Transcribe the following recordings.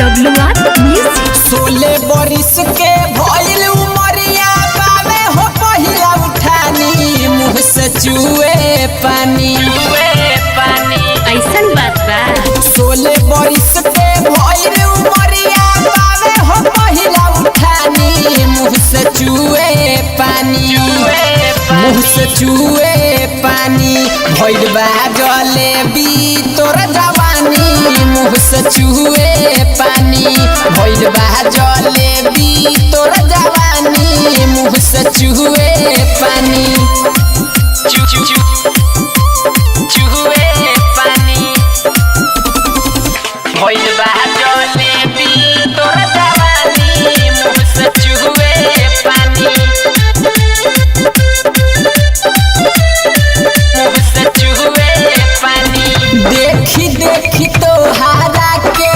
WR Music। 16 बरिस के भइल उमरिया बावे हो पहिला उठानी मुँह से चुए पानी ऐसन बात बा। 16 बरिस के भइल उमरिया बावे हो पहिला उठानी मुँह से चुए पानी मुँह से चुए पानी भइल बा जलेबी तोर जवानी मुँह से चुए पानी भइल बा जलेबी तोर जवानी मुँह से चुए पानी चुए पानी भइल बा जलेबी तोर जवानी मुँह से चुए पानी देखी देखी तो हारा के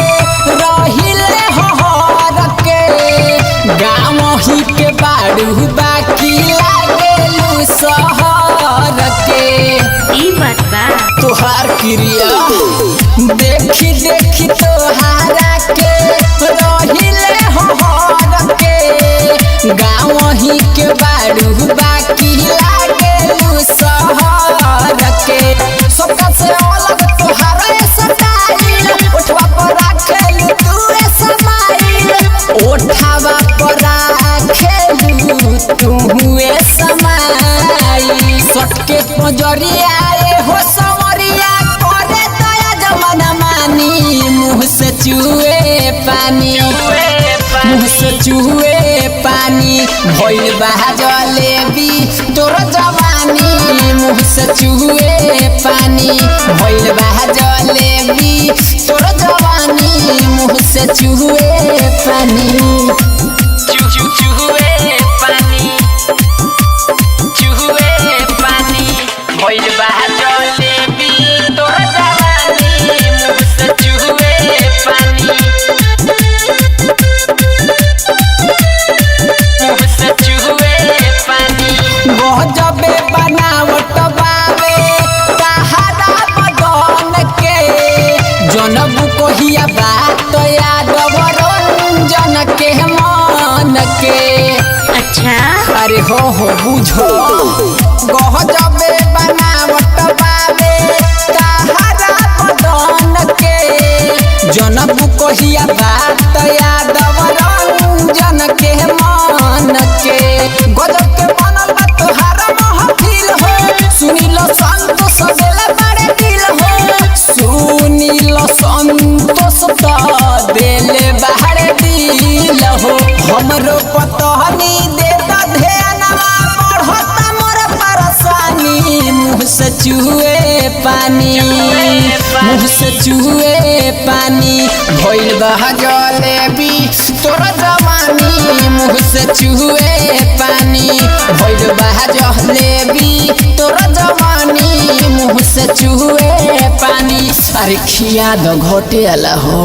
रहिले हर के गाँव ही के बाड़ू बाकी लागेलू शहर के ई बात बा। तोहार क्रिया देखी देखी तो हारा के रहिले हर के गाँव ही के बाड़ू बाकी लागेलू शहर के सबका से अलग तोहार स्टाइल उठवा पर राखेलू तू समाइल उठावा पर राखेलू तू समाइल सटके पजरिया हो सवरिया करे दया जमाना मानी मुँह से चुए पानी मुँह से चुए पानी भइल बा जलेबी तोर जवानी मुँह से चुए पानी भइल बा जलेबी तोर जवानी मुँह से चुए पानी चुए पानी चुए पानी भइल बा जलेबी तोर जवानी मुँह से चुए पानी गजबे बनावट बावे तहारा बदन के जनब कहिया बात यादव रंजन के मन के अच्छा अरे हो बुझो गजबे बनावट बावे तहारा बदन के जनब कहिया बात यादव रंजन के मन के गजब के बनल बा तोहारा महफिल हो सुनील संतोष देले बड़े दिल हो सुनील संतोष तो देले बड़े दिल हो हमरो पतहनी दे ध्यानवा बढ़ता मोर परेशानी मुँह से चुए पानी मुँह से चुए पानी भइल बा जलेबी तोर जवानी मुँह से चुए पानी भइल बा जलेबी तोर जवानी मुँह से चुए पानी अरे खिया दो घोटे अला हो।